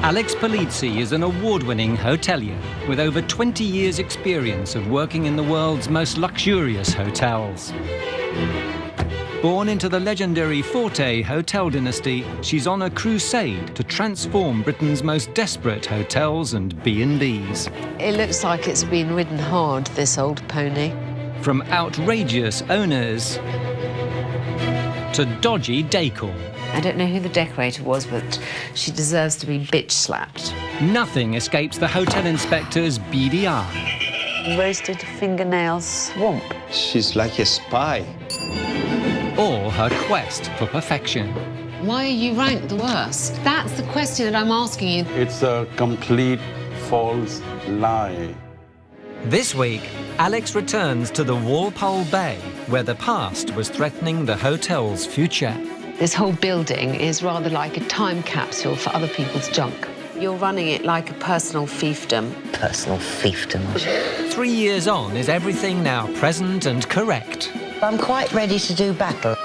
Alex Polizzi is an award-winning hotelier with over 20 years' experience of working in the world's most luxurious hotels. Born into the legendary Forte hotel dynasty, she's on a crusade to transform Britain's most desperate hotels and B&Bs. It looks like it's been ridden hard, this old pony. From outrageous owners to dodgy decor. I don't know who the decorator was, but she deserves to be bitch-slapped. Nothing escapes the hotel inspector's beady eye. Roasted fingernail swamp. She's like a spy. Or her quest for perfection. Why are you ranked the worst? That's the question that I'm asking you. It's a complete false lie. This week, Alex returns to the Walpole Bay, where the past was threatening the hotel's future. This whole building is rather like a time capsule for other people's junk. You're running it like a personal fiefdom. Personal fiefdom. 3 years on, is everything now present and correct? I'm quite ready to do battle,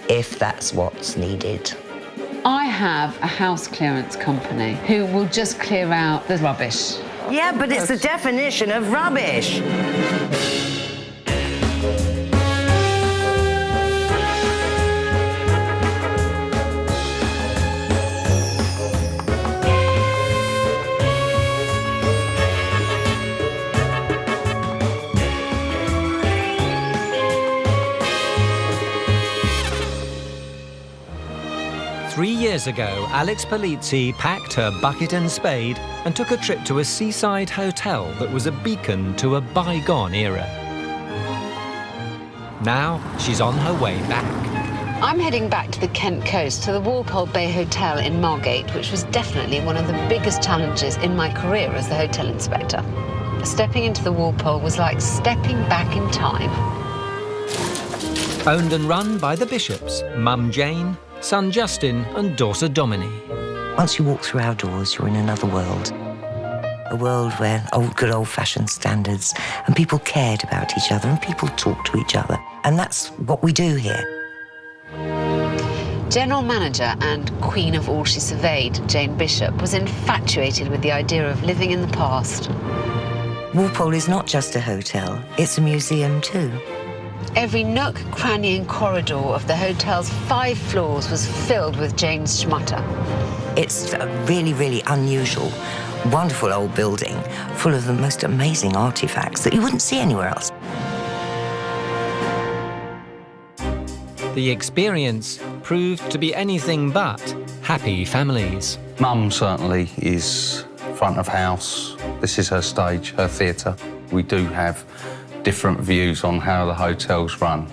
if that's what's needed. I have a house clearance company who will just clear out the rubbish. Yeah, but it's the definition of rubbish. 3 years ago, Alex Polizzi packed her bucket and spade and took a trip to a seaside hotel that was a beacon to a bygone era. Now, she's on her way back. I'm heading back to the Kent coast, to the Walpole Bay Hotel in Margate, which was definitely one of the biggest challenges in my career as the hotel inspector. Stepping into the Walpole was like stepping back in time. Owned and run by the Bishops, Mum Jane, son Justin and daughter Domini. Once you walk through our doors, you're in another world. A world where good old-fashioned standards and people cared about each other and people talked to each other. And that's what we do here. General manager and queen of all she surveyed, Jane Bishop, was infatuated with the idea of living in the past. Walpole is not just a hotel, it's a museum too. Every nook, cranny and corridor of the hotel's 5 floors was filled with Jane's schmutter. It's a really, really unusual, wonderful old building full of the most amazing artifacts that you wouldn't see anywhere else. The experience proved to be anything but happy families. Mum certainly is front of house. This is her stage, her theatre. We do have different views on how the hotel's run.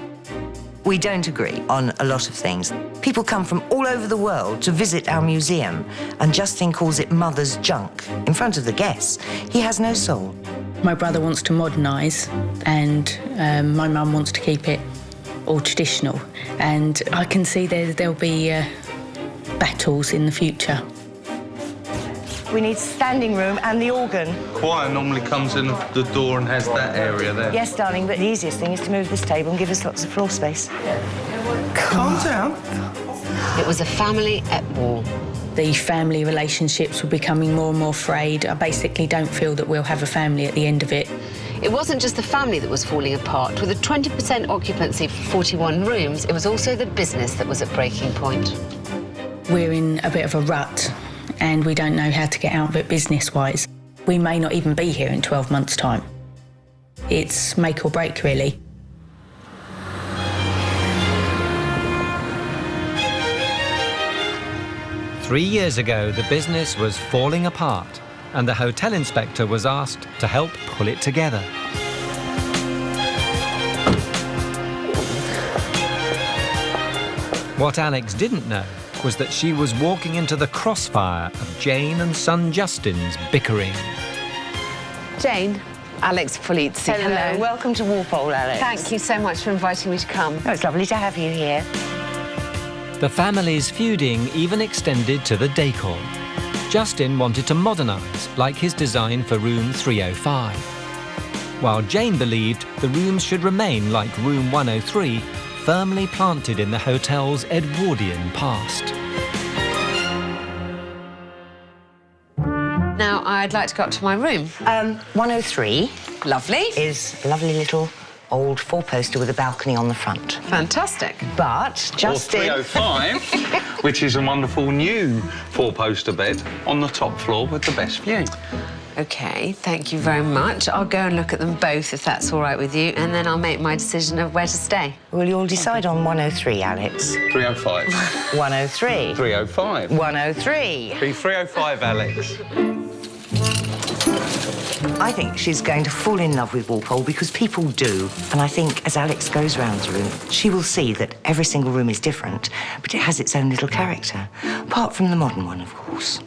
We don't agree on a lot of things. People come from all over the world to visit our museum, and Justin calls it mother's junk in front of the guests. He has no soul. My brother wants to modernise, and my mum wants to keep it all traditional. And I can see there'll be battles in the future. We need standing room and the organ. Choir normally comes in the door and has that area there. Yes, darling, but the easiest thing is to move this table and give us lots of floor space. Calm down. It was a family at war. The family relationships were becoming more and more frayed. I basically don't feel that we'll have a family at the end of it. It wasn't just the family that was falling apart. With a 20% occupancy for 41 rooms, it was also the business that was at breaking point. We're in a bit of a rut, and we don't know how to get out of it business-wise. We may not even be here in 12 months' time. It's make or break, really. Three years ago, the business was falling apart, and the hotel inspector was asked to help pull it together. What Alex didn't know was that she was walking into the crossfire of Jane and son Justin's bickering. Jane, Alex Polizzi. Hello. Welcome to Walpole, Alex. Thank you so much for inviting me to come. Oh, it's lovely to have you here. The family's feuding even extended to the decor. Justin wanted to modernise, like his design for room 305. While Jane believed the rooms should remain like room 103, firmly planted in the hotel's Edwardian past. 3 years ago, Alex Polizzi packed her bucket and spade and took a trip to a seaside hotel that was a beacon to a bygone era. 3 years ago, Alex Polizzi packed her bucket and spade and took a trip to a seaside hotel that was a beacon to a bygone era. 3 years ago, Alex Polizzi packed her bucket and spade and took a trip to a seaside hotel that was a beacon to a bygone era. Now, I'd like to go up to my room. 103 Lovely. is a lovely little old four-poster with a balcony on the front. Fantastic. But just Or 305, which is a wonderful new four-poster bed on the top floor with the best view. OK, thank you very much. I'll go and look at them both, if that's all right with you, and then I'll make my decision of where to stay. Will you all decide on 103, Alex? 305. 103. 305. 103. Be 305, Alex. I think she's going to fall in love with Walpole because people do. And I think as Alex goes round the room, she will see that every single room is different, but it has its own little character. Apart from the modern one, of course.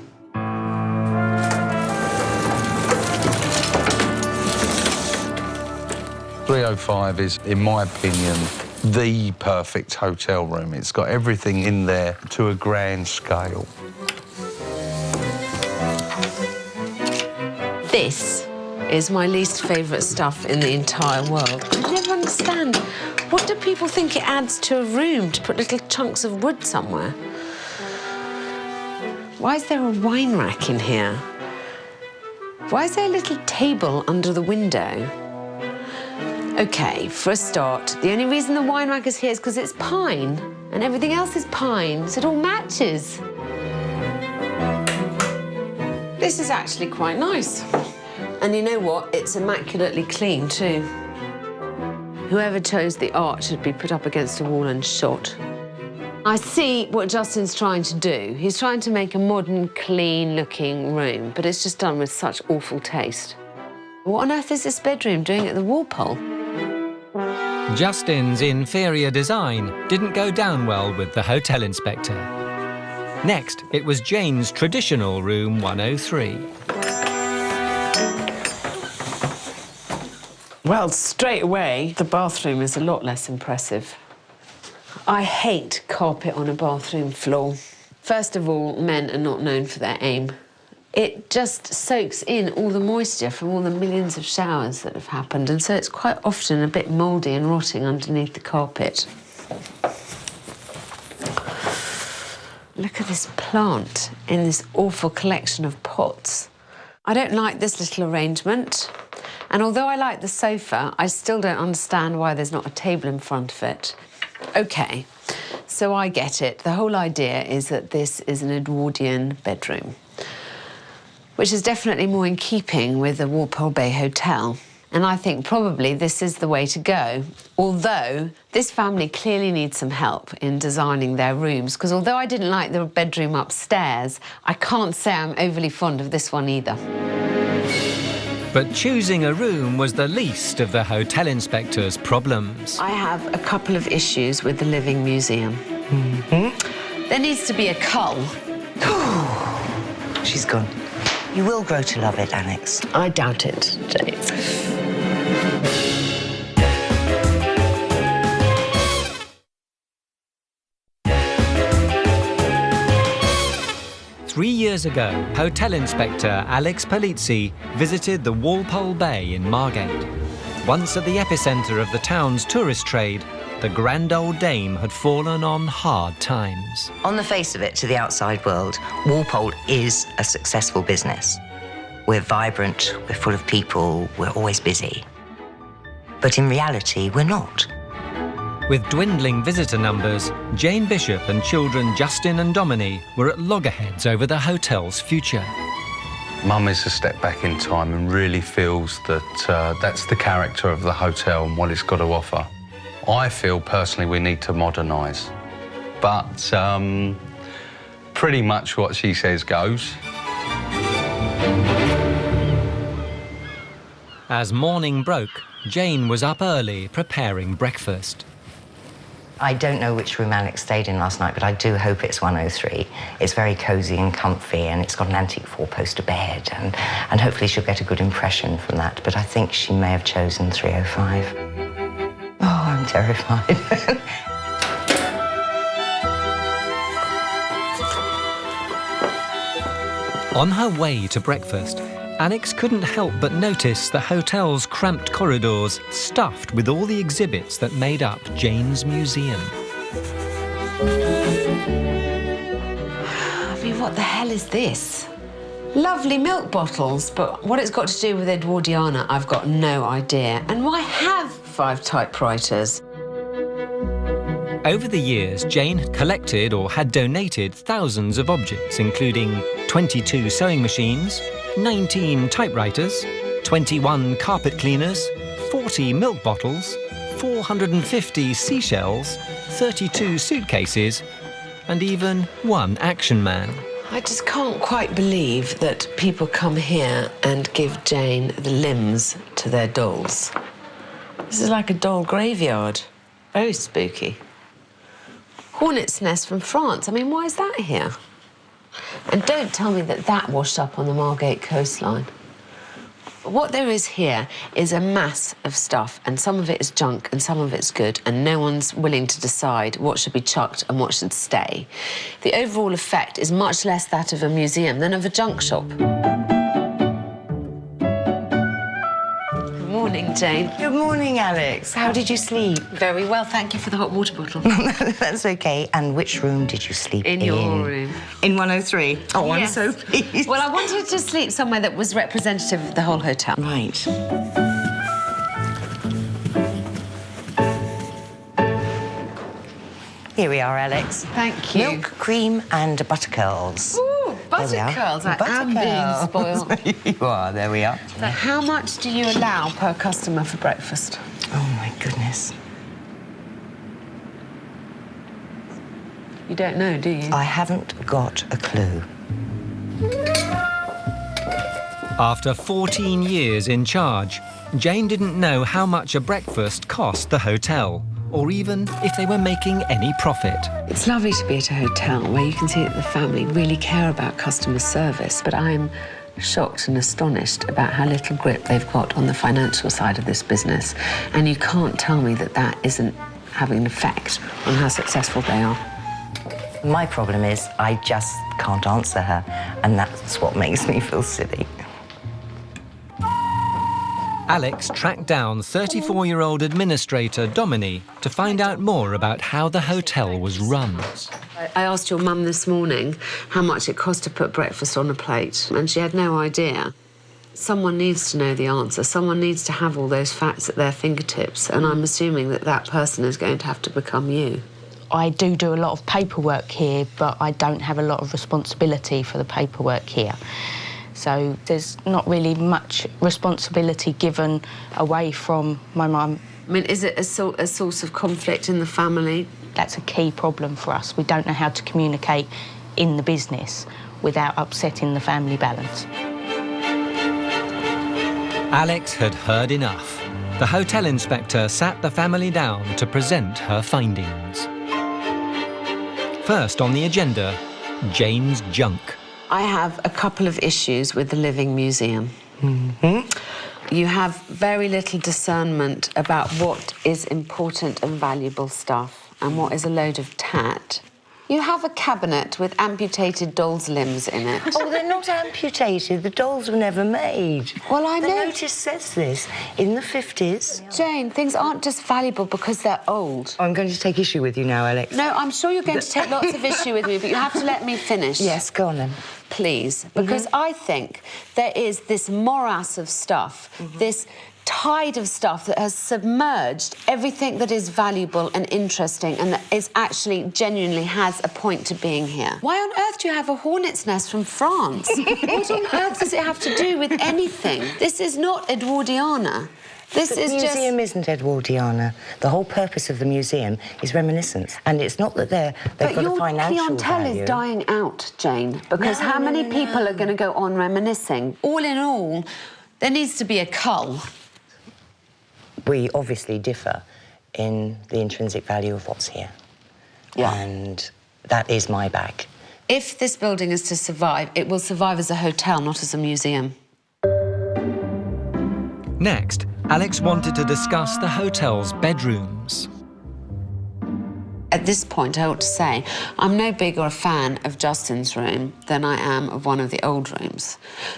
305 is, in my opinion, the perfect hotel room. It's got everything in there to a grand scale. This is my least favourite stuff in the entire world. I never understand. What do people think it adds to a room to put little chunks of wood somewhere? Why is there a wine rack in here? Why is there a little table under the window? OK, for a start, the only reason the wine rack is here is because it's pine, and everything else is pine, so it all matches. This is actually quite nice. And you know what? It's immaculately clean, too. Whoever chose the art should be put up against a wall and shot. I see what Justin's trying to do. He's trying to make a modern, clean-looking room, but it's just done with such awful taste. What on earth is this bedroom doing at the Walpole? Justin's inferior design didn't go down well with the hotel inspector. Next, it was Jane's traditional room 103. Well, straight away, the bathroom is a lot less impressive. I hate carpet on a bathroom floor. First of all, men are not known for their aim. It just soaks in all the moisture from all the millions of showers that have happened, and so it's quite often a bit mouldy and rotting underneath the carpet. Look at this plant in this awful collection of pots. I don't like this little arrangement, and although I like the sofa, I still don't understand why there's not a table in front of it. OK, so I get it. The whole idea is that this is an Edwardian bedroom, which is definitely more in keeping with the Walpole Bay Hotel. And I think probably this is the way to go. Although this family clearly needs some help in designing their rooms, because although I didn't like the bedroom upstairs, I can't say I'm overly fond of this one either. But choosing a room was the least of the hotel inspector's problems. I have a couple of issues with the Living Museum. There needs to be a cull. She's gone. You will grow to love it, Alex. I doubt it, Jane. 3 years ago, Hotel Inspector Alex Polizzi visited the Walpole Bay in Margate. Once at the epicentre of the town's tourist trade, the grand old dame had fallen on hard times. On the face of it, to the outside world, Walpole is a successful business. We're vibrant, we're full of people, we're always busy. But in reality, we're not. With dwindling visitor numbers, Jane Bishop and children Justin and Dominique were at loggerheads over the hotel's future. Mum is a step back in time and really feels that that's the character of the hotel and what it's got to offer. I feel personally we need to modernise, but pretty much what she says goes. As morning broke, Jane was up early preparing breakfast. I don't know which room Alex stayed in last night, but I do hope it's 103. It's very cosy and comfy, and it's got an antique four-poster bed, and hopefully she'll get a good impression from that. But I think she may have chosen 305. Oh, I'm terrified. On her way to breakfast, Alex couldn't help but notice the hotel's cramped corridors stuffed with all the exhibits that made up Jane's museum. I mean, what the hell is this? Lovely milk bottles, but what it's got to do with Edwardiana, I've got no idea. And why have 5 typewriters? Over the years, Jane collected or had donated thousands of objects, including 22 sewing machines, 19 typewriters, 21 carpet cleaners, 40 milk bottles, 450 seashells, 32 suitcases, and even 1 action man. I just can't quite believe that people come here and give Jane the limbs to their dolls. This is like a doll graveyard. Very spooky. Hornet's nest from France. I mean, why is that here? And don't tell me that that washed up on the Margate coastline. What there is here is a mass of stuff, and some of it is junk and some of it's good, and no one's willing to decide what should be chucked and what should stay. The overall effect is much less that of a museum than of a junk shop. Good morning, Jane. Good morning, Alex. How did you sleep? Very well, thank you for the hot water bottle. That's okay. And which room did you sleep in? In your room. In 103? Oh, Yes. I'm so pleased. Well, I wanted to sleep somewhere that was representative of the whole hotel. Right. Here we are, Alex. Thank you. Milk, cream and butter curls. Ooh, butter There we are. curls. I Butter am being curls. spoiled. You are, there we are. So how much do you allow per customer for breakfast? Oh, my goodness. You don't know, do you? I haven't got a clue. After 14 years in charge, Jane didn't know how much a breakfast cost the hotel, or even if they were making any profit. It's lovely to be at a hotel where you can see that the family really care about customer service, but I'm shocked and astonished about how little grip they've got on the financial side of this business. And you can't tell me that that isn't having an effect on how successful they are. My problem is I just can't answer her, and that's what makes me feel silly. Alex tracked down 34-year-old administrator Domini to find out more about how the hotel was run. I asked your mum this morning how much it cost to put breakfast on a plate, and she had no idea. Someone needs to know the answer. Someone needs to have all those facts at their fingertips, and I'm assuming that that person is going to have to become you. I do a lot of paperwork here, but I don't have a lot of responsibility for the paperwork here. So there's not really much responsibility given away from my mum. I mean, is it a source of conflict in the family? That's a key problem for us. We don't know how to communicate in the business without upsetting the family balance. Alex had heard enough. The hotel inspector sat the family down to present her findings. First on the agenda, Jane's junk. I have a couple of issues with the Living Museum. You have very little discernment about what is important and valuable stuff and what is a load of tat. You have a cabinet with amputated dolls' limbs in it. Oh, they're not amputated. The dolls were never made. Well, I know. The notice says this in the 50s. Jane, things aren't just valuable because they're old. I'm going to take issue with you now, Alex. No, I'm sure you're going to take lots of issue with me, but you have to let me finish. Yes, go on then. Please, because I think there is this morass of stuff, this tide of stuff that has submerged everything that is valuable and interesting and that is actually genuinely has a point to being here. Why on earth do you have a hornet's nest from France? What on earth does it have to do with anything? This is not Edwardiana. This The is museum isn't Edwardiana. The whole purpose of the museum is reminiscence. And it's not that they've got a financial your clientele value. is dying out, Jane, because how many people are going to go on reminiscing? All in all, there needs to be a cull. We obviously differ in the intrinsic value of what's here. Yeah. And that is my bag. If this building is to survive, it will survive as a hotel, not as a museum. Next, Alex wanted to discuss the hotel's bedrooms. At this point, I ought to say, I'm no bigger a fan of Justin's room than I am of one of the old rooms,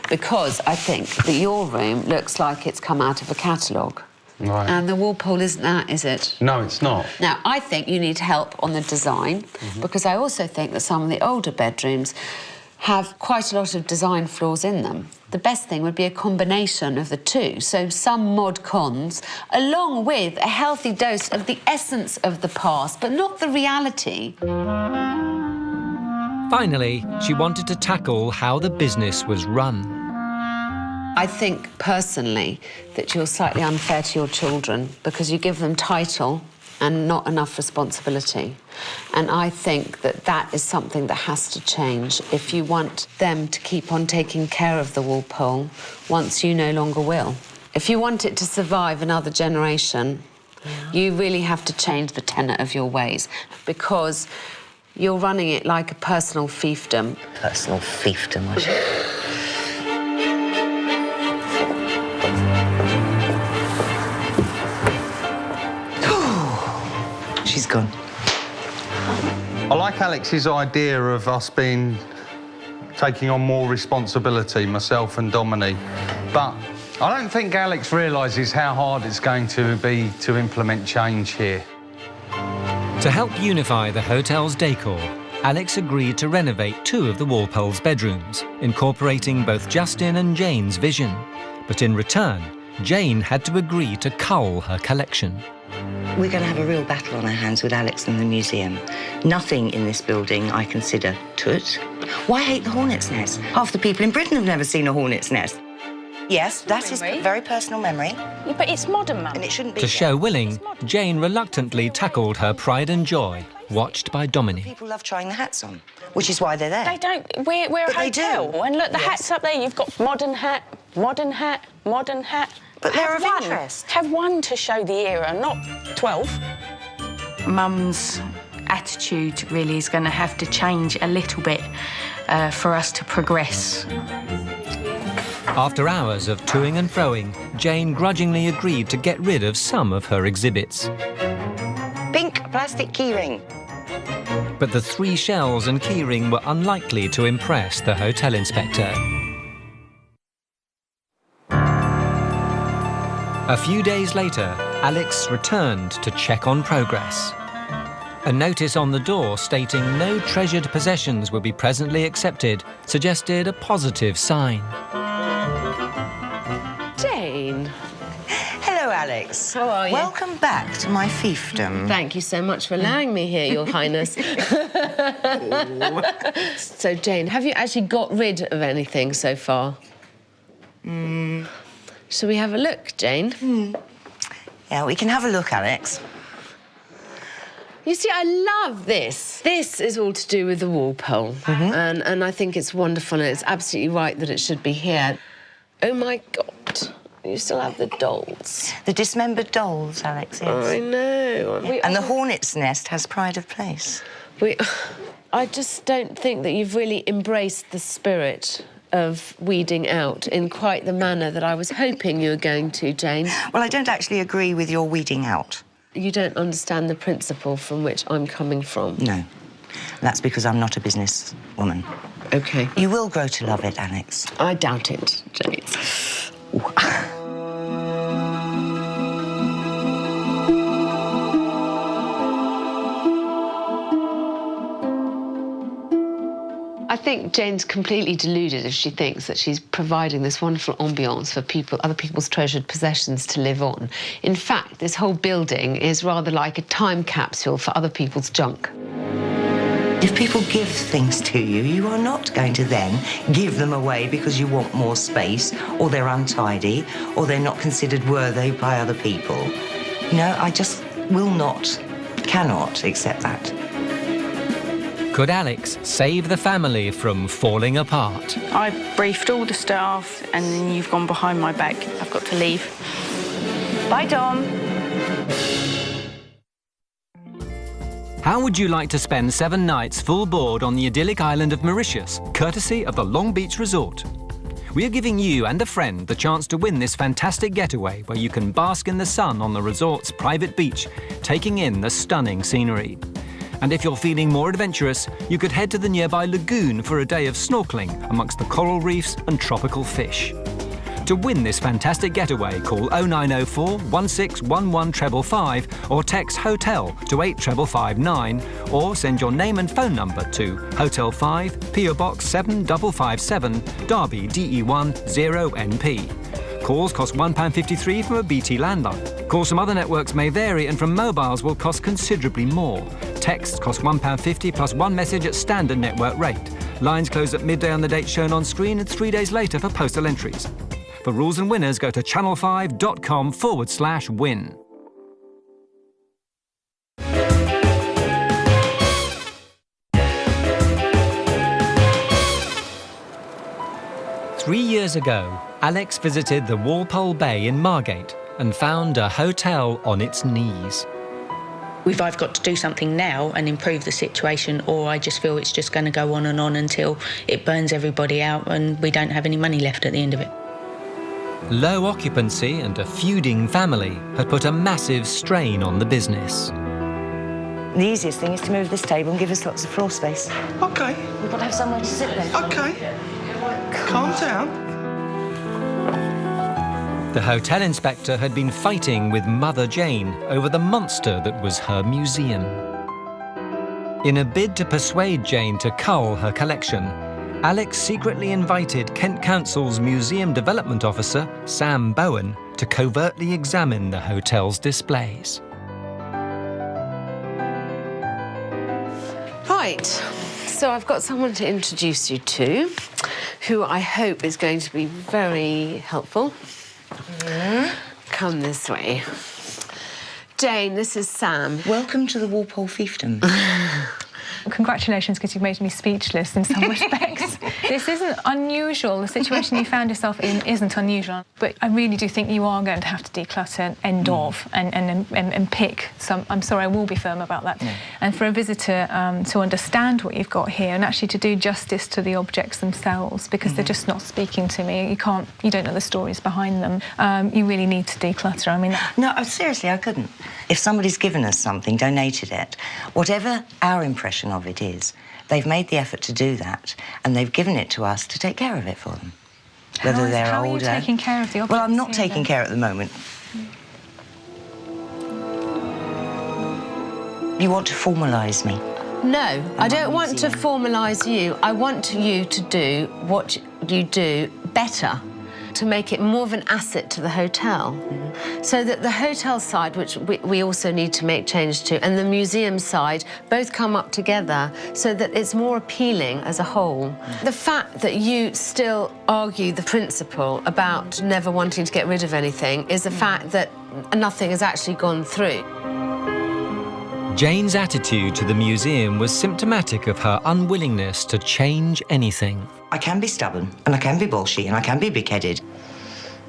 because I think that your room looks like it's come out of a catalogue. Right. And the Walpole isn't that, is it? No, it's not. Now, I think you need help on the design, because I also think that some of the older bedrooms have quite a lot of design flaws in them. The best thing would be a combination of the two, so some mod cons, along with a healthy dose of the essence of the past, but not the reality. Finally, she wanted to tackle how the business was run. I think, personally, that you're slightly unfair to your children because you give them title and not enough responsibility. And I think that that is something that has to change if you want them to keep on taking care of the Walpole once you no longer will. If you want it to survive another generation, you really have to change the tenor of your ways because you're running it like a personal fiefdom. Personal fiefdom, I should. She's gone. I like Alex's idea of us taking on more responsibility, myself and Dominique, but I don't think Alex realises how hard it's going to be to implement change here. To help unify the hotel's decor, Alex agreed to renovate 2 of the Walpole's bedrooms, incorporating both Justin and Jane's vision. But in return, Jane had to agree to cull her collection. We're going to have a real battle on our hands with Alex and the museum. Nothing in this building I consider tut. Why hate the hornet's nest? Half the people in Britain have never seen a hornet's nest. Yes, that is a very personal memory. Yeah, but it's modern, Mum. And it shouldn't be. To show willing, Jane reluctantly tackled her pride and joy, watched by Dominique. People love trying the hats on, which is why they're there. They don't. We're a But they do. hotel. And look, the hats up there, you've got modern hat, modern hat, modern hat. But they're of one. interest. Have one to show the era, not 12. Mum's attitude really is going to have to change a little bit for us to progress. After hours of toing and froing, Jane grudgingly agreed to get rid of some of her exhibits. Pink plastic keyring. But the 3 shells and keyring were unlikely to impress the hotel inspector. A few days later, Alex returned to check on progress. A notice on the door stating no treasured possessions will be presently accepted suggested a positive sign. Jane. Hello, Alex. How are you? Welcome back to my fiefdom. Thank you so much for allowing me here, Your Highness. So, Jane, have you actually got rid of anything so far? Shall we have a look, Jane? Yeah, we can have a look, Alex. You see, I love this. This is all to do with the Walpole. And I think it's wonderful and it's absolutely right that it should be here. Oh, my God. You still have the dolls. The dismembered dolls, Alex, yes. I know. And the hornet's nest has pride of place. I just don't think that you've really embraced the spirit of weeding out in quite the manner that I was hoping you were going to, Jane. Well, I don't actually agree with your weeding out. You don't understand the principle from which I'm coming from. No. That's because I'm not a businesswoman. OK. You will grow to love it, Alex. I doubt it, Jane. I think Jane's completely deluded if she thinks that she's providing this wonderful ambiance for other people's treasured possessions to live on. In fact, this whole building is rather like a time capsule for other people's junk. If people give things to you, you are not going to then give them away because you want more space, or they're untidy, or they're not considered worthy by other people. You know, I just will not, cannot accept that. Could Alex save the family from falling apart? I briefed all the staff and then you've gone behind my back. I've got to leave. Bye, Dom. How would you like to spend 7 nights full board on the idyllic island of Mauritius, courtesy of the Long Beach Resort? We are giving you and a friend the chance to win this fantastic getaway where you can bask in the sun on the resort's private beach, taking in the stunning scenery. And if you're feeling more adventurous, you could head to the nearby lagoon for a day of snorkeling amongst the coral reefs and tropical fish. To win this fantastic getaway, call 0904 1611 555 or text HOTEL to 85559 or send your name and phone number to Hotel 5, PO Box 7557, Derby DE1 0NP. Calls cost £1.53 from a BT landline. Calls from other networks may vary and from mobiles will cost considerably more. Texts cost £1.50 plus one message at standard network rate. Lines close at midday on the date shown on screen and 3 days later for postal entries. For rules and winners, go to channel5.com/win. Three years ago, Alex visited the Walpole Bay in Margate and found a hotel on its knees. We've either got to do something now and improve the situation, or I just feel it's just going to go on and on until it burns everybody out and we don't have any money left at the end of it. Low occupancy and a feuding family had put a massive strain on the business. The easiest thing is to move this table and give us lots of floor space. OK. We've got to have somewhere to sit then. OK. Calm down. The hotel inspector had been fighting with Mother Jane over the monster that was her museum. In a bid to persuade Jane to cull her collection, Alex secretly invited Kent Council's Museum Development Officer, Sam Bowen, to covertly examine the hotel's displays. Right, so I've got someone to introduce you to, who I hope is going to be very helpful. Come this way. Jane, this is Sam. Welcome to the Walpole fiefdom. Congratulations, because you've made me speechless in some respects. This isn't unusual. The situation you found yourself in isn't unusual. But I really do think you are going to have to declutter and pick some. I'm sorry, I will be firm about that. Yeah. And for a visitor to understand what you've got here and actually to do justice to the objects themselves, because they're just not speaking to me. You don't know the stories behind them. You really need to declutter. I mean, no, seriously, I couldn't. If somebody's given us something, donated it, whatever our impression of it is, they've made the effort to do that, and they've given it to us to take care of it for them. Whether they're older. How are you taking care of the objects? Well, I'm not taking care at the moment. You want to formalise me? No, I don't want to formalise you. I want you to do what you do better, to make it more of an asset to the hotel. So that the hotel side, which we also need to make change to, and the museum side both come up together so that it's more appealing as a whole. The fact that you still argue the principle about never wanting to get rid of anything is the fact that nothing has actually gone through. Jane's attitude to the museum was symptomatic of her unwillingness to change anything. I can be stubborn, and I can be bolshy, and I can be big-headed.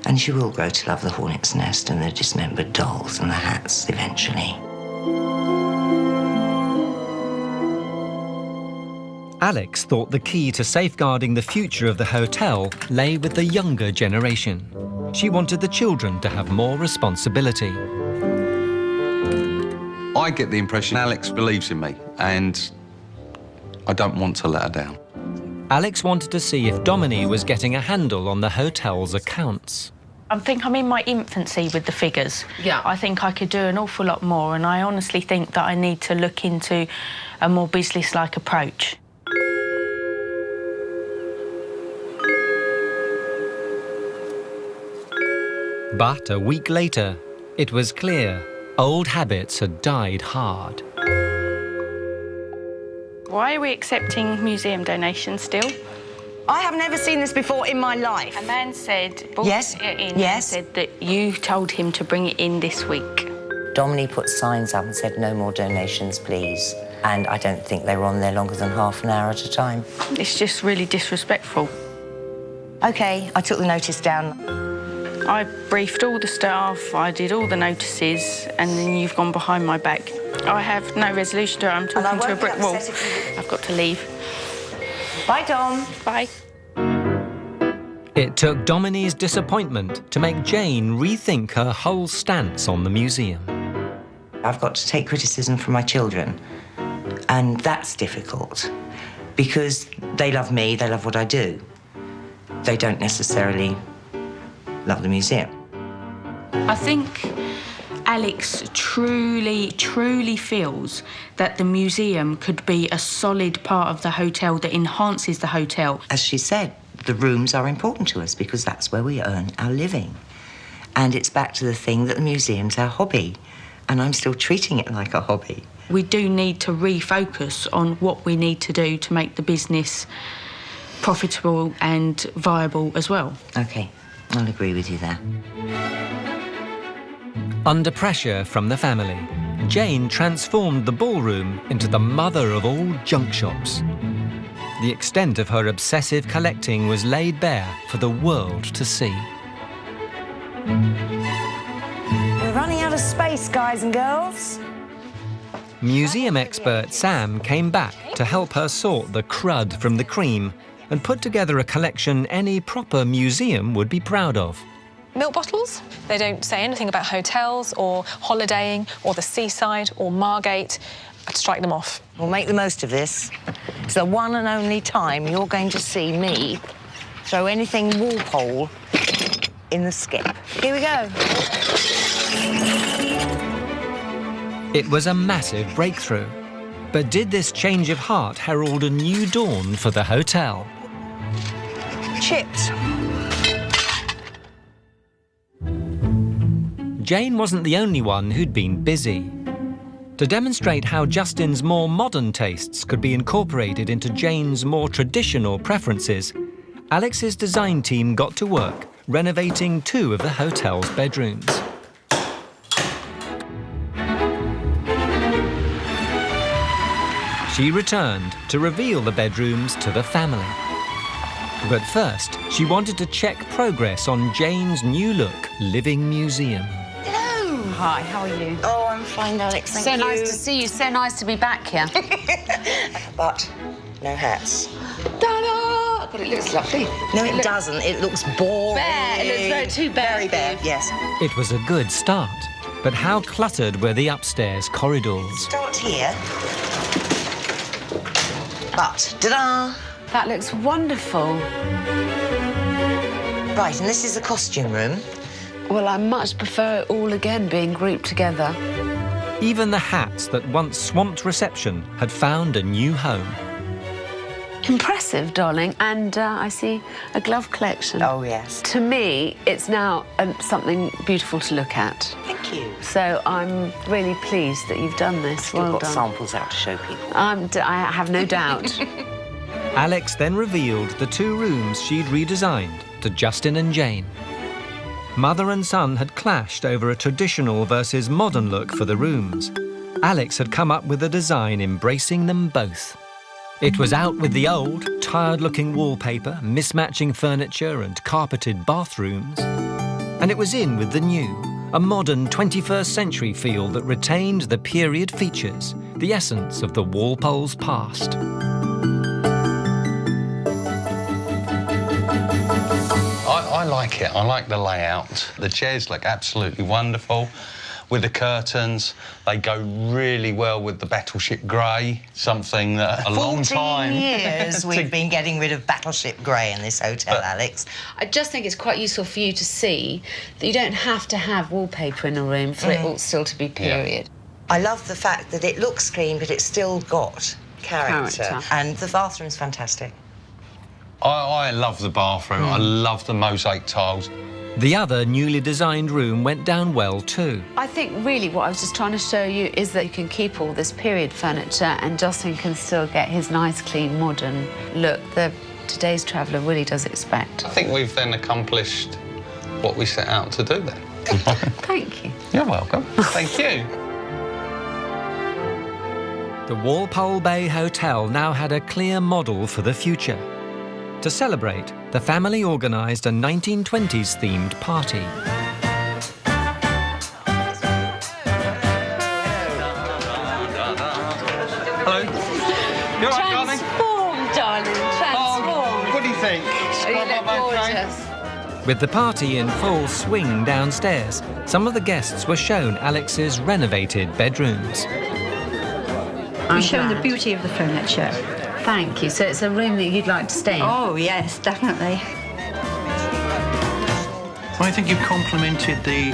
And she will grow to love the hornet's nest and the dismembered dolls and the hats eventually. Alex thought the key to safeguarding the future of the hotel lay with the younger generation. She wanted the children to have more responsibility. I get the impression Alex believes in me, and I don't want to let her down. Alex wanted to see if Dominique was getting a handle on the hotel's accounts. I think I'm in my infancy with the figures. Yeah. I think I could do an awful lot more, and I honestly think that I need to look into a more business-like approach. But a week later, it was clear old habits had died hard. Why are we accepting museum donations still? I have never seen this before in my life. A man said, Yes, it in yes. and said that you told him to bring it in this week. Dominique put signs up and said, no more donations, please. And I don't think they were on there longer than half an hour at a time. It's just really disrespectful. OK, I took the notice down. I briefed all the staff, I did all the notices, and then you've gone behind my back. I have no resolution to it. I'm talking to a brick wall. I've got to leave. Bye, Dom. Bye. It took Dominique's disappointment to make Jane rethink her whole stance on the museum. I've got to take criticism from my children, and that's difficult because they love me, they love what I do. They don't necessarily love the museum. I think Alex truly feels that the museum could be a solid part of the hotel that enhances the hotel. As she said, the rooms are important to us because that's where we earn our living. And it's back to the thing that the museum's our hobby, and I'm still treating it like a hobby. We do need to refocus on what we need to do to make the business profitable and viable as well. OK, I'll agree with you there. Under pressure from the family, Jane transformed the ballroom into the mother of all junk shops. The extent of her obsessive collecting was laid bare for the world to see. We're running out of space, guys and girls. Museum expert Sam came back to help her sort the crud from the cream and put together a collection any proper museum would be proud of. Milk bottles, they don't say anything about hotels or holidaying or the seaside or Margate. I'd strike them off. We'll make the most of this. It's the one and only time you're going to see me throw anything Walpole in the skip. Here we go. It was a massive breakthrough. But did this change of heart herald a new dawn for the hotel? Chips. Jane wasn't the only one who'd been busy. To demonstrate how Justin's more modern tastes could be incorporated into Jane's more traditional preferences, Alex's design team got to work renovating 2 of the hotel's bedrooms. She returned to reveal the bedrooms to the family. But first, she wanted to check progress on Jane's new look living museum. Hello. Hi, how are you? Oh, I'm fine, Alex. Thank you. So nice to see you. So nice to be back here. But no hats. Ta-da! But it looks lovely. No, it doesn't. It looks boring. Bare. It looks very too bare. Very bare, yes. It was a good start, but how cluttered were the upstairs corridors? Start here. But, ta-da! That looks wonderful. Right, and this is the costume room. Well, I much prefer it all again being grouped together. Even the hats that once swamped reception had found a new home. Impressive, darling. And I see a glove collection. Oh, yes. To me, it's now something beautiful to look at. Thank you. So I'm really pleased that you've done this. Still Well got done. samples out to show people. I have no doubt. Alex then revealed the 2 rooms she'd redesigned to Justin and Jane. Mother and son had clashed over a traditional versus modern look for the rooms. Alex had come up with a design embracing them both. It was out with the old, tired-looking wallpaper, mismatching furniture and carpeted bathrooms. And it was in with the new, a modern 21st century feel that retained the period features, the essence of the Walpole's past. I like it. I like the layout. The chairs look absolutely wonderful. With the curtains, they go really well with the Battleship Grey, something that a long time... 14 years we've been getting rid of Battleship Grey in this hotel, Alex. I just think it's quite useful for you to see that you don't have to have wallpaper in a room for it all still to be period. I love the fact that it looks clean, but it's still got character. And the bathroom's fantastic. I love the bathroom. I love the mosaic tiles. The other newly designed room went down well too. I think really what I was just trying to show you is that you can keep all this period furniture and Justin can still get his nice, clean, modern look that today's traveller really does expect. I think we've then accomplished what we set out to do then. Thank you. You're welcome. Thank you. The Walpole Bay Hotel now had a clear model for the future. To celebrate, the family organised a 1920s-themed party. Hello. You all right, darling? Transformed, darling, transformed. What do you think? You look gorgeous. With the party in full swing downstairs, some of the guests were shown Alex's renovated bedrooms. We show the beauty of the furniture. Thank you. So it's a room that you'd like to stay in? Oh, yes, definitely. Well, I think you've complemented the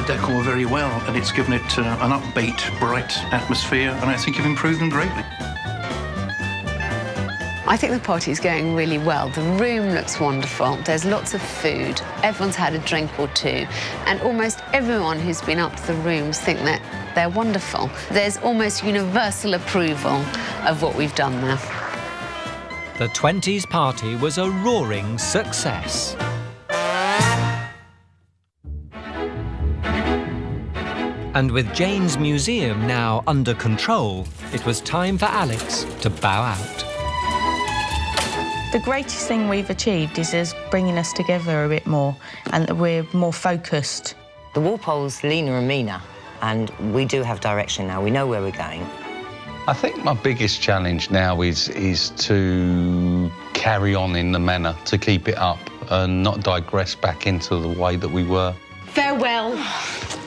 decor very well, and it's given it an upbeat, bright atmosphere, and I think you've improved them greatly. I think the party's going really well. The room looks wonderful. There's lots of food. Everyone's had a drink or two. And almost everyone who's been up to the rooms think that they're wonderful. There's almost universal approval of what we've done there. The 20s party was a roaring success. And with Jane's museum now under control, it was time for Alex to bow out. The greatest thing we've achieved is us bringing us together a bit more and that we're more focused. The Walpole's leaner and meaner, and we do have direction now. We know where we're going. I think my biggest challenge now is to carry on in the manner, to keep it up and not digress back into the way that we were. Farewell.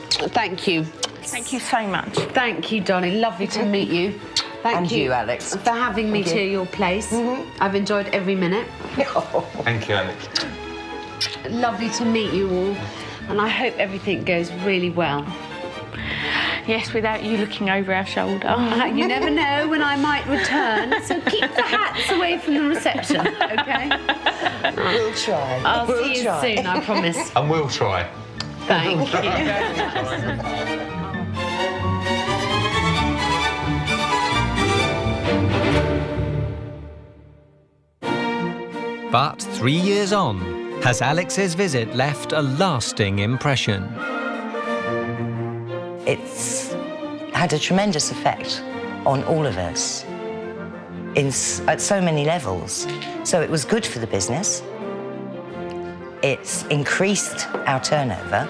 Thank you. Thank you so much. Thank you, darling. Lovely to meet you. Thank you, Alex. For having me to your place. I've enjoyed every minute. Thank you, Alex. Lovely to meet you all. And I hope everything goes really well. Yes, without you looking over our shoulder. You never know when I might return, so keep the hats away from the reception, OK? We'll try. I'll see you soon, I promise. And we'll try. Thank you. But 3 years on, has Alex's visit left a lasting impression? It's had a tremendous effect on all of us at so many levels. So it was good for the business. It's increased our turnover,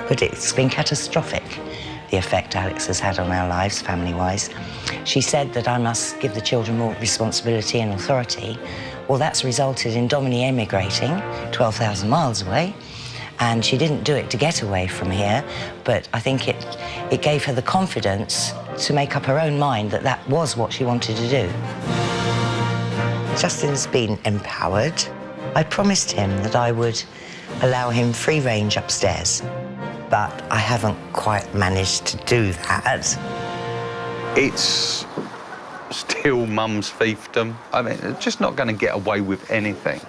but it's been catastrophic, the effect Alex has had on our lives, family-wise. She said that I must give the children more responsibility and authority. Well, that's resulted in Dominique emigrating 12,000 miles away, and she didn't do it to get away from here, but I think it gave her the confidence to make up her own mind that that was what she wanted to do. Justin's been empowered. I promised him that I would allow him free range upstairs, but I haven't quite managed to do that. It's still mum's fiefdom. I mean, it's just not going to get away with anything.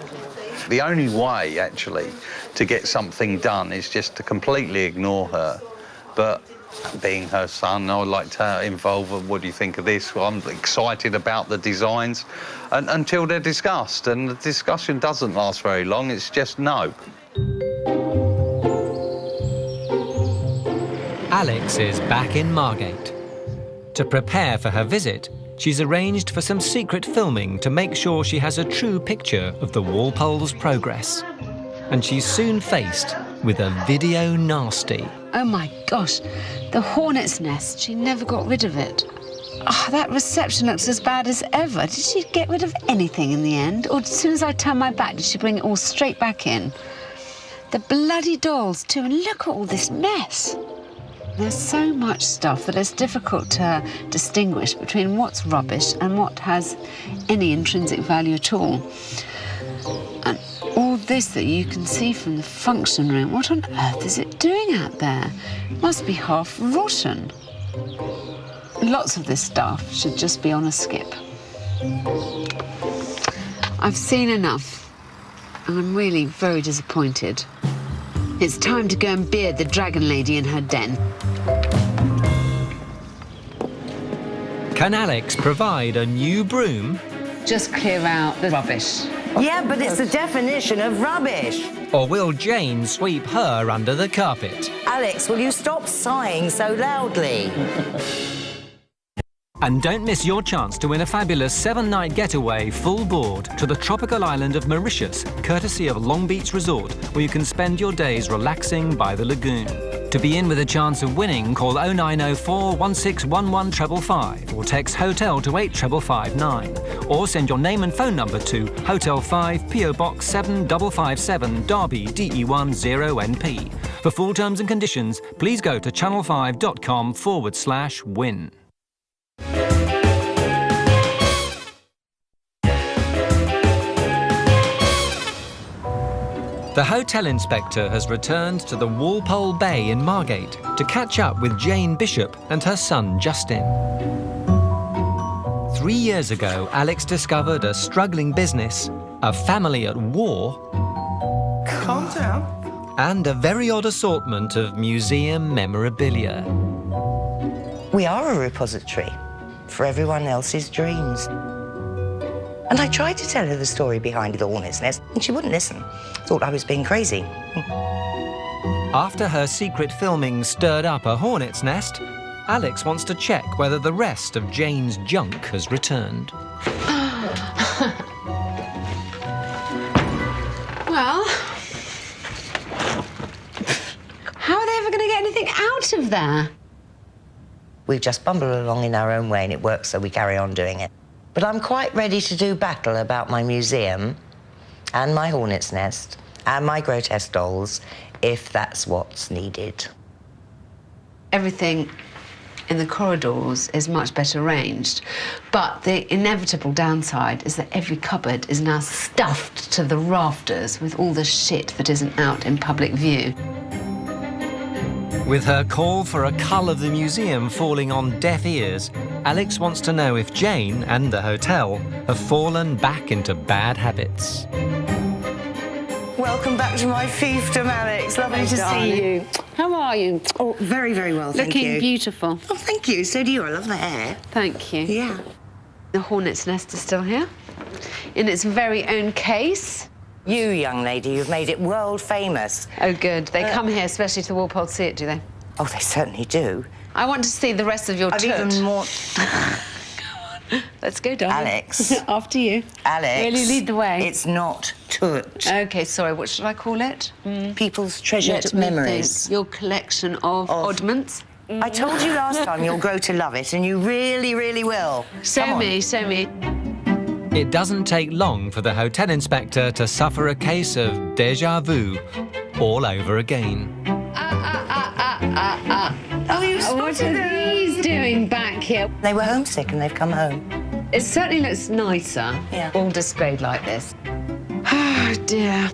The only way, actually, to get something done is just to completely ignore her. But being her son, I would like to involve her. What do you think of this? Well, I'm excited about the designs until they're discussed. And the discussion doesn't last very long. It's just no. Alex is back in Margate. To prepare for her visit, she's arranged for some secret filming to make sure she has a true picture of the Walpole's progress. And she's soon faced with a video nasty. Oh my gosh, the hornet's nest, she never got rid of it. Oh, that reception looks as bad as ever. Did she get rid of anything in the end? Or as soon as I turned my back, did she bring it all straight back in? The bloody dolls too, and look at all this mess. There's so much stuff that it's difficult to distinguish between what's rubbish and what has any intrinsic value at all. And all this that you can see from the function room, what on earth is it doing out there? It must be half rotten. Lots of this stuff should just be on a skip. I've seen enough, and I'm really very disappointed. It's time to go and beard the dragon lady in her den. Can Alex provide a new broom? Just clear out the rubbish. Yeah, but it's the definition of rubbish. Or will Jane sweep her under the carpet? Alex, will you stop sighing so loudly? And don't miss your chance to win a fabulous 7-night getaway full board to the tropical island of Mauritius, courtesy of Long Beach Resort, where you can spend your days relaxing by the lagoon. To be in with a chance of winning, call 0904 1611 555 or text HOTEL to 85559, or send your name and phone number to Hotel 5 PO Box 7557 Derby DE1 0NP. For full terms and conditions, please go to channel5.com/win. The hotel inspector has returned to the Walpole Bay in Margate to catch up with Jane Bishop and her son Justin. 3 years ago, Alex discovered a struggling business, a family at war, Calm down. and a very odd assortment of museum memorabilia. We are a repository for everyone else's dreams. And I tried to tell her the story behind the hornet's nest, and she wouldn't listen. Thought I was being crazy. After her secret filming stirred up a hornet's nest, Alex wants to check whether the rest of Jane's junk has returned. Well, how are they ever going to get anything out of there? We just bumble along in our own way, and it works, so we carry on doing it. But I'm quite ready to do battle about my museum and my hornet's nest and my grotesque dolls, if that's what's needed. Everything in the corridors is much better arranged, but the inevitable downside is that every cupboard is now stuffed to the rafters with all the shit that isn't out in public view. With her call for a cull of the museum falling on deaf ears, Alex wants to know if Jane and the hotel have fallen back into bad habits. Welcome back to my fiefdom, Alex. Lovely to see you. How are you? Oh, very, very well, thank you. Looking beautiful. Oh, thank you. So do you. I love the hair. Thank you. Yeah. The hornet's nest is still here, in its very own case. You, young lady, you've made it world famous. Oh, good. They come here especially to Walpole to see it, do they? Oh, they certainly do. I want to see the rest of your I've toot. even more... Let's go, darling. Alex. After you. Alex. Really lead the way. It's not toot. OK, sorry, what should I call it? People's treasured Let me memories. think. Your collection of oddments. I told you last time you'll grow to love it, and you really, really will. Show me, show me. It doesn't take long for the hotel inspector to suffer a case of déjà vu all over again. Oh, you what are these doing back here? They were homesick and they've come home. It certainly looks nicer, all displayed like this. Oh, dear.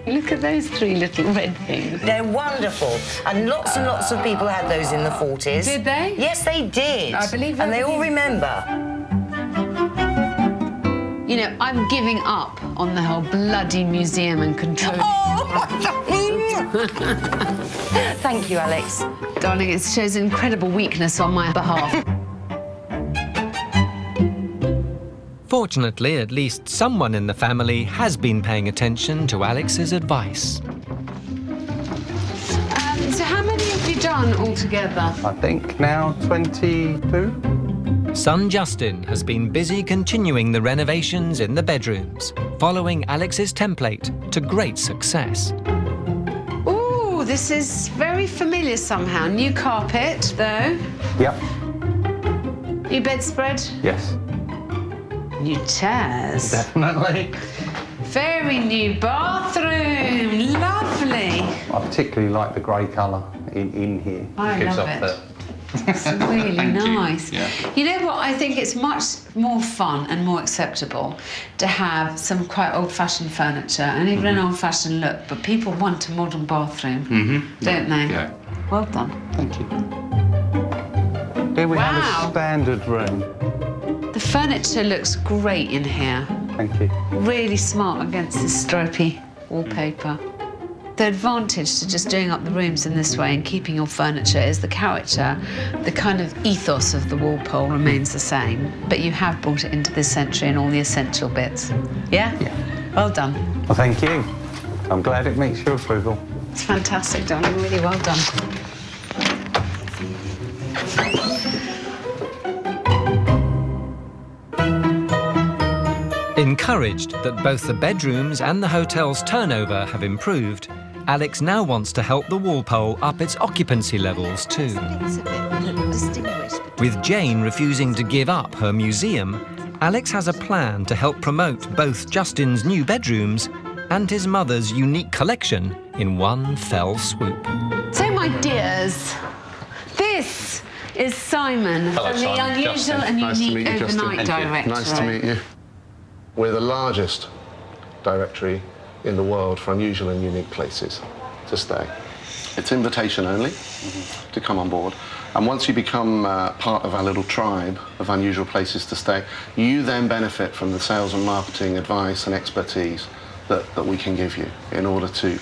Look at those three little red things. They're wonderful. And lots of people had those in the 40s. Did they? Yes, they did. I believe And they all remember. You know, I'm giving up on the whole bloody museum and control. Thank you, Alex. Darling, it shows incredible weakness on my behalf. Fortunately, at least someone in the family has been paying attention to Alex's advice. So how many have you done altogether? I think now 22. Son Justin has been busy continuing the renovations in the bedrooms, following Alex's template to great success. Ooh, this is very familiar somehow. New carpet, though. Yep. New bedspread. Yes. New chairs. Definitely. Very new bathroom. Lovely. I particularly like the grey colour in here. I Gives love off it. It's really nice. Yeah. You know what? I think it's much more fun and more acceptable to have some quite old-fashioned furniture and even an old-fashioned look, but people want a modern bathroom, don't they? Yeah. Well done. Thank you. Here we have a standard room. The furniture looks great in here. Thank you. Really smart against this stripy wallpaper. The advantage to just doing up the rooms in this way and keeping your furniture is the character, the kind of ethos of the Walpole remains the same, but you have brought it into this century and all the essential bits. Yeah? Yeah. Well done. Well, thank you. I'm glad it meets your approval. It's fantastic, darling. Really well done. Encouraged that both the bedrooms and the hotel's turnover have improved, Alex now wants to help the Walpole up its occupancy levels too. Something's a bit distinguished. With Jane refusing to give up her museum, Alex has a plan to help promote both Justin's new bedrooms and his mother's unique collection in one fell swoop. So, my dears, this is Simon, Hello, the Simon. unusual Justin. and Nice to unique meet you, Justin. overnight Thank you. director. Nice to meet you. We're the largest directory in the world for unusual and unique places to stay. It's invitation only to come on board. And once you become part of our little tribe of unusual places to stay, you then benefit from the sales and marketing advice and expertise that we can give you in order to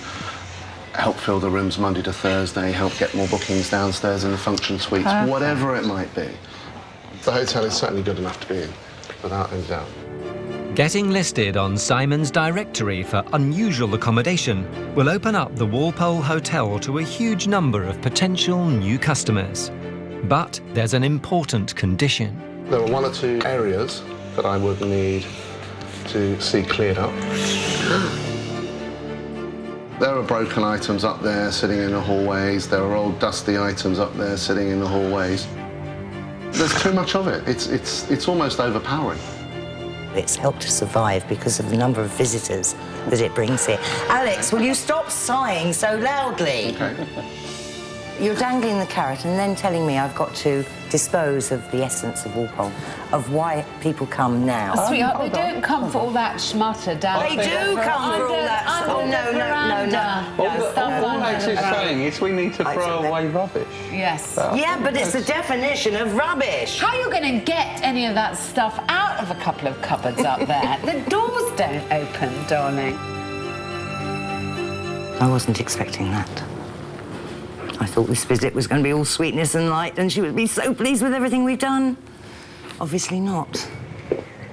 help fill the rooms Monday to Thursday, help get more bookings downstairs in the function suites, whatever it might be. The hotel is certainly good enough to be in, without any doubt. Getting listed on Simon's directory for unusual accommodation will open up the Walpole Hotel to a huge number of potential new customers. But there's an important condition. There are 1 or 2 areas that I would need to see cleared up. There are broken items up there sitting in the hallways. There are old dusty items up there sitting in the hallways. There's too much of it. It's almost overpowering. It's helped us survive because of the number of visitors that it brings here. Alex, will you stop sighing so loudly? Okay. You're dangling the carrot and then telling me I've got to dispose of the essence of Walpole, of why people come now. Sweetheart, they don't come for all that schmutter down They do come for all that. Oh, no. All Alex is saying is we need to throw away rubbish. Yes. Yeah, but it's the definition of rubbish. How are you going to get any of that stuff out of a couple of cupboards up there? The doors don't open, darling. I wasn't expecting that. I thought this visit was going to be all sweetness and light and she would be so pleased with everything we've done. Obviously not.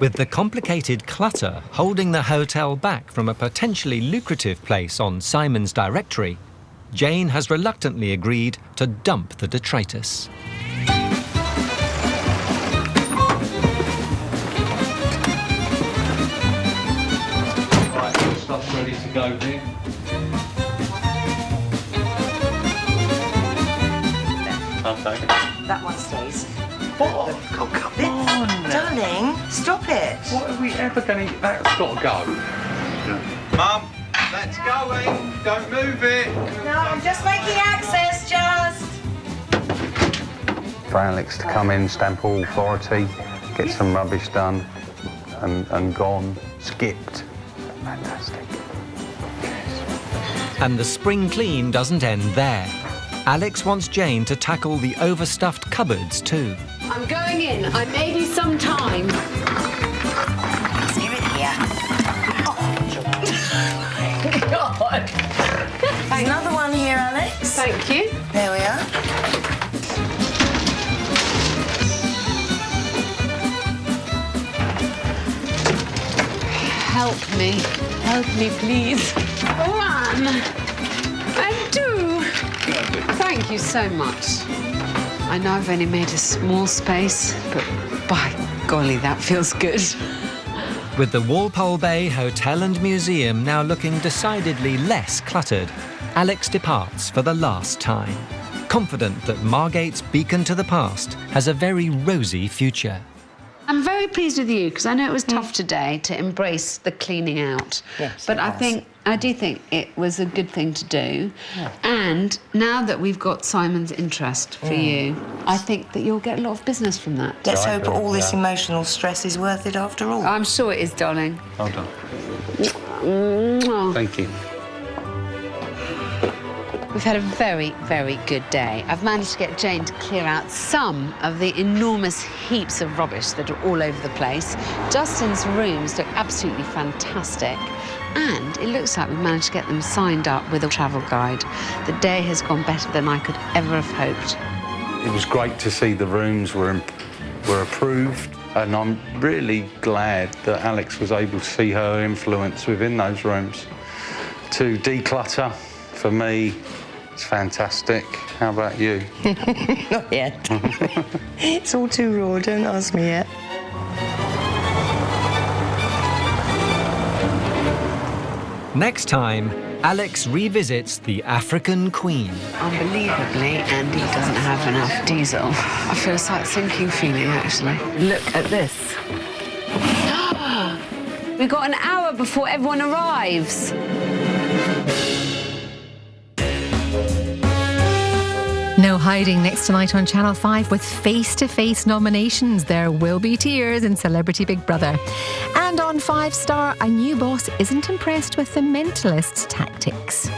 With the complicated clutter holding the hotel back from a potentially lucrative place on Simon's directory, Jane has reluctantly agreed to dump the detritus. Right, your stuff's ready to go here. Okay. That one stays. What? Oh, come on. Darling, stop it. What are we ever going to... That's got to go. Mum, that's going. Don't move it. No, I'm just making access, just. For Alex to come in, stamp all authority, get some rubbish done and gone, skipped. Fantastic. And the spring clean doesn't end there. Alex wants Jane to tackle the overstuffed cupboards too. I'm going in. I may be some time. Let's give it here. Oh, God. There's another one here, Alex. Thank you. There we are. Help me, please. Run. And do. Thank you so much. I know I've only made a small space, but by golly, that feels good. With the Walpole Bay Hotel and Museum now looking decidedly less cluttered, Alex departs for the last time, confident that Margate's beacon to the past has a very rosy future. I'm very pleased with you because I know it was tough today to embrace the cleaning out. Yes, but I do think it was a good thing to do. Yeah. And now that we've got Simon's interest for you, I think that you'll get a lot of business from that. Let's hope all this emotional stress is worth it after all. I'm sure it is, darling. Well done. Mwah. Thank you. We've had a very, very good day. I've managed to get Jane to clear out some of the enormous heaps of rubbish that are all over the place. Justin's rooms look absolutely fantastic. And it looks like we've managed to get them signed up with a travel guide. The day has gone better than I could ever have hoped. It was great to see the rooms were approved, and I'm really glad that Alex was able to see her influence within those rooms. To declutter, for me, it's fantastic. How about you? Not yet. It's all too raw, don't ask me yet. Next time, Alex revisits the African Queen. Unbelievably, Andy doesn't have enough diesel. I feel a slight sinking feeling, actually. Look at this. We've got an hour before everyone arrives. No hiding next tonight on Channel 5 with face-to-face nominations. There will be tears in Celebrity Big Brother. And on 5 Star, a new boss isn't impressed with the mentalist's tactics.